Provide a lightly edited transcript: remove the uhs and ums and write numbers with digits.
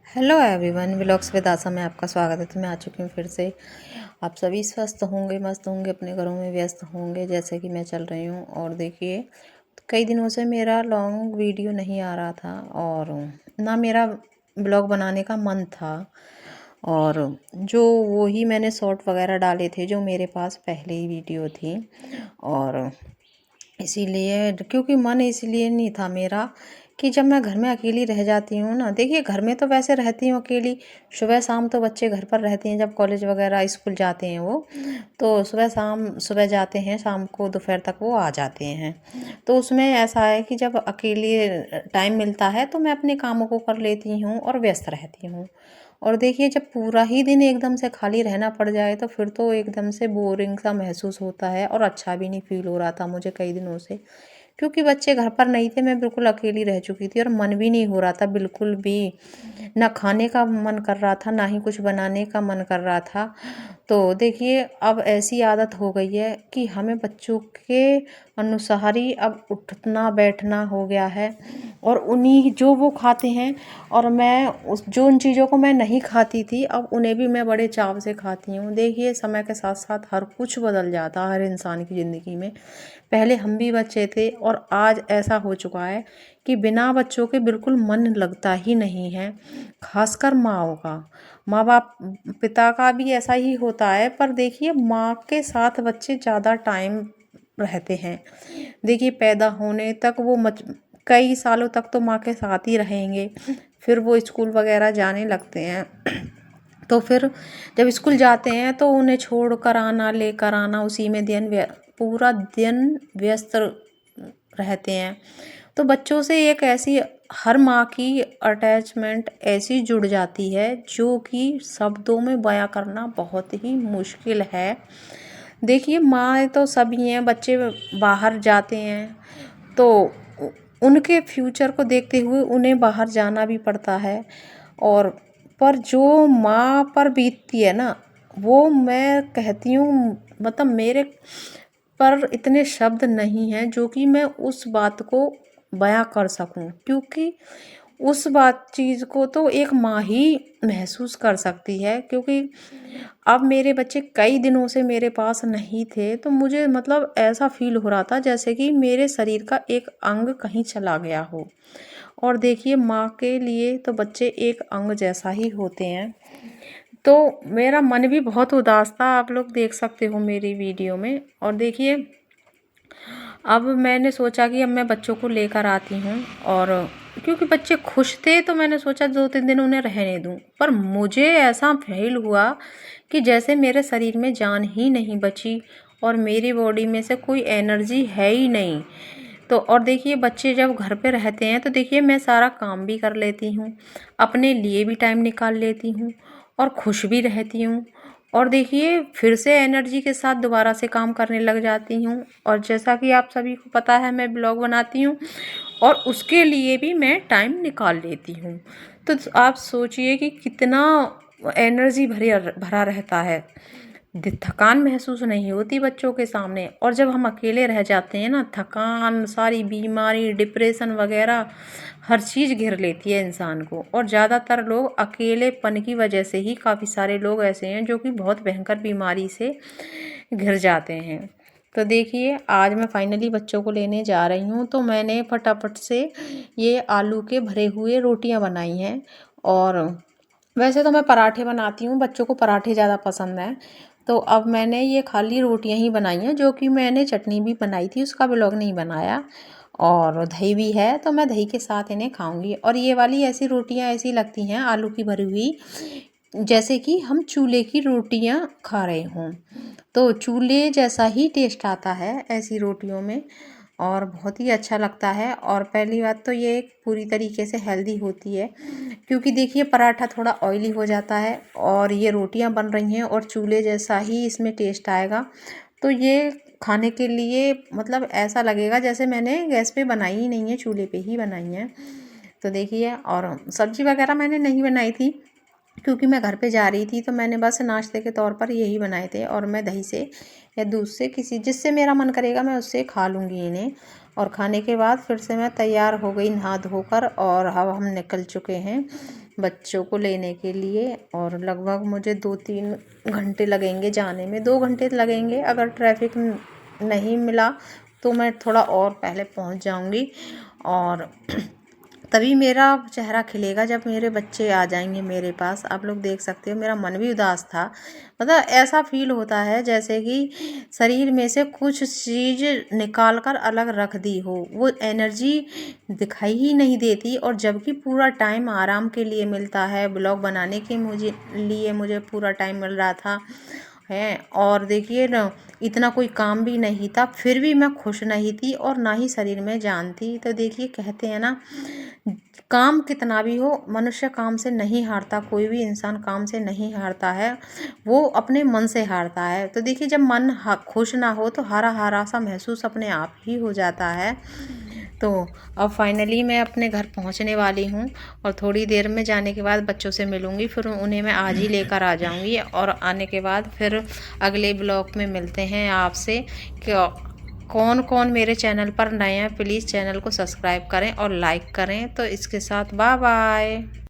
Hello everyone, vlogs with आशा में आपका स्वागत है। तो मैं आ चुकी हूँ फिर से। आप सभी स्वस्थ होंगे, मस्त होंगे, अपने घरों में व्यस्त होंगे जैसे कि मैं चल रही हूँ। और देखिए, कई दिनों से मेरा लॉन्ग वीडियो नहीं आ रहा था और ना मेरा ब्लॉग बनाने का मन था। और जो वो ही मैंने शॉर्ट वगैरह डाले थे जो मेरे पास पहले ही वीडियो थी। और इसीलिए क्योंकि मन इसलिए नहीं था मेरा कि जब मैं घर में अकेली रह जाती हूँ ना, देखिए घर में तो वैसे रहती हूँ अकेली। सुबह शाम तो बच्चे घर पर रहते हैं, जब कॉलेज वगैरह स्कूल जाते हैं वो तो सुबह शाम, सुबह जाते हैं, शाम को दोपहर तक वो आ जाते हैं। तो उसमें ऐसा है कि जब अकेले टाइम मिलता है तो मैं अपने कामों को कर लेती हूँ और व्यस्त रहती हूँ। और देखिए, जब पूरा ही दिन एकदम से खाली रहना पड़ जाए तो फिर तो एकदम से बोरिंग सा महसूस होता है और अच्छा भी नहीं फील हो रहा था मुझे कई दिनों से। क्योंकि बच्चे घर पर नहीं थे, मैं बिल्कुल अकेली रह चुकी थी और मन भी नहीं हो रहा था बिल्कुल भी। ना खाने का मन कर रहा था, ना ही कुछ बनाने का मन कर रहा था। तो देखिए, अब ऐसी आदत हो गई है कि हमें बच्चों के अनुसार ही अब उठना बैठना हो गया है। और उन्हीं जो वो खाते हैं और मैं उस जो उन चीज़ों को मैं नहीं खाती थी, अब उन्हें भी मैं बड़े चाव से खाती हूँ। देखिए, समय के साथ साथ हर कुछ बदल जाता है हर इंसान की ज़िंदगी में। पहले हम भी बच्चे थे और आज ऐसा हो चुका है कि बिना बच्चों के बिल्कुल मन लगता ही नहीं है। खासकर माँओं का, माँ बाप पिता का भी ऐसा ही होता है। पर देखिए, माँ के साथ बच्चे ज़्यादा टाइम रहते हैं। देखिए, पैदा होने तक वो कई सालों तक तो माँ के साथ ही रहेंगे। फिर वो स्कूल वगैरह जाने लगते हैं तो फिर जब स्कूल जाते हैं तो उन्हें छोड़ कर आना, लेकर आना, उसी में पूरा दिन व्यस्त रहते हैं। तो बच्चों से एक ऐसी हर माँ की अटैचमेंट ऐसी जुड़ जाती है जो कि शब्दों में बयां करना बहुत ही मुश्किल है। देखिए, माँ तो सभी हैं, बच्चे बाहर जाते हैं तो उनके फ्यूचर को देखते हुए उन्हें बाहर जाना भी पड़ता है। और पर जो माँ पर बीतती है ना, वो मैं कहती हूँ, मतलब मेरे पर इतने शब्द नहीं हैं जो कि मैं उस बात को बयां कर सकूं। क्योंकि उस बात चीज़ को तो एक माँ ही महसूस कर सकती है। क्योंकि अब मेरे बच्चे कई दिनों से मेरे पास नहीं थे तो मुझे मतलब ऐसा फील हो रहा था जैसे कि मेरे शरीर का एक अंग कहीं चला गया हो। और देखिए, माँ के लिए तो बच्चे एक अंग जैसा ही होते हैं। तो मेरा मन भी बहुत उदास था, आप लोग देख सकते हो मेरी वीडियो में। और देखिए, अब मैंने सोचा कि अब मैं बच्चों को लेकर आती हूँ। और क्योंकि बच्चे खुश थे तो मैंने सोचा 2-3 दिन उन्हें रहने दूँ। पर मुझे ऐसा फील हुआ कि जैसे मेरे शरीर में जान ही नहीं बची और मेरी बॉडी में से कोई एनर्जी है ही नहीं। तो और देखिए, बच्चे जब घर पे रहते हैं तो देखिए, मैं सारा काम भी कर लेती हूँ, अपने लिए भी टाइम निकाल लेती हूँ और खुश भी रहती हूँ। और देखिए, फिर से एनर्जी के साथ दोबारा से काम करने लग जाती हूँ। और जैसा कि आप सभी को पता है, मैं ब्लॉग बनाती हूँ और उसके लिए भी मैं टाइम निकाल लेती हूँ। तो आप सोचिए कि कितना एनर्जी भरा रहता है। थकान महसूस नहीं होती बच्चों के सामने। और जब हम अकेले रह जाते हैं ना, थकान, सारी बीमारी, डिप्रेशन वगैरह हर चीज़ घेर लेती है इंसान को। और ज़्यादातर लोग अकेलेपन की वजह से ही, काफ़ी सारे लोग ऐसे हैं जो कि बहुत भयंकर बीमारी से घिर जाते हैं। तो देखिए, आज मैं फाइनली बच्चों को लेने जा रही हूँ तो मैंने फटाफट से ये आलू के भरे हुए रोटियां बनाई हैं। और वैसे तो मैं पराठे बनाती हूँ, बच्चों को पराठे ज़्यादा पसंद हैं। तो अब मैंने ये खाली रोटियां ही बनाई हैं, जो कि मैंने चटनी भी बनाई थी, उसका व्लॉग नहीं बनाया। और दही भी है तो मैं दही के साथ इन्हें खाऊंगी। और ये वाली ऐसी रोटियां ऐसी लगती हैं आलू की भरी हुई, जैसे कि हम चूल्हे की रोटियां खा रहे हों। तो चूल्हे जैसा ही टेस्ट आता है ऐसी रोटियों में और बहुत ही अच्छा लगता है। और पहली बात तो ये पूरी तरीके से हेल्दी होती है, क्योंकि देखिए, पराठा थोड़ा ऑयली हो जाता है और ये रोटियां बन रही हैं और चूल्हे जैसा ही इसमें टेस्ट आएगा। तो ये खाने के लिए मतलब ऐसा लगेगा जैसे मैंने गैस पे बनाई ही नहीं है, चूल्हे पे ही बनाई है। तो देखिए, और सब्जी वगैरह मैंने नहीं बनाई थी क्योंकि मैं घर पे जा रही थी, तो मैंने बस नाश्ते के तौर पर यही बनाए थे। और मैं दही से या दूध से, किसी जिससे मेरा मन करेगा मैं उससे खा लूँगी इन्हें। और खाने के बाद फिर से मैं तैयार हो गई नहा धोकर और अब हम निकल चुके हैं। बच्चों को लेने के लिए, और लगभग मुझे 2-3 घंटे लगेंगे जाने में। 2 घंटे लगेंगे, अगर ट्रैफिक नहीं मिला तो मैं थोड़ा और पहले पहुंच जाऊंगी, और तभी मेरा चेहरा खिलेगा जब मेरे बच्चे आ जाएंगे मेरे पास। आप लोग देख सकते हो मेरा मन भी उदास था, मतलब ऐसा फील होता है जैसे कि शरीर में से कुछ चीज़ निकाल कर अलग रख दी हो, वो एनर्जी दिखाई ही नहीं देती। और जबकि पूरा टाइम आराम के लिए मिलता है, ब्लॉग बनाने के मुझे पूरा टाइम मिल रहा था है। और देखिए ना, इतना कोई काम भी नहीं था, फिर भी मैं खुश नहीं थी और ना ही शरीर में जान थी। तो देखिए कहते हैं ना, काम कितना भी हो, मनुष्य काम से नहीं हारता, कोई भी इंसान काम से नहीं हारता है, वो अपने मन से हारता है। तो देखिए जब मन खुश ना हो तो हारा हारा सा महसूस अपने आप ही हो जाता है। तो अब फाइनली मैं अपने घर पहुंचने वाली हूं, और थोड़ी देर में जाने के बाद बच्चों से मिलूंगी, फिर उन्हें मैं आज ही लेकर आ जाऊंगी। और आने के बाद फिर अगले ब्लॉग में मिलते हैं आपसे। कि कौन कौन मेरे चैनल पर नए हैं, प्लीज़ चैनल को सब्सक्राइब करें और लाइक करें। तो इसके साथ बाय बाय।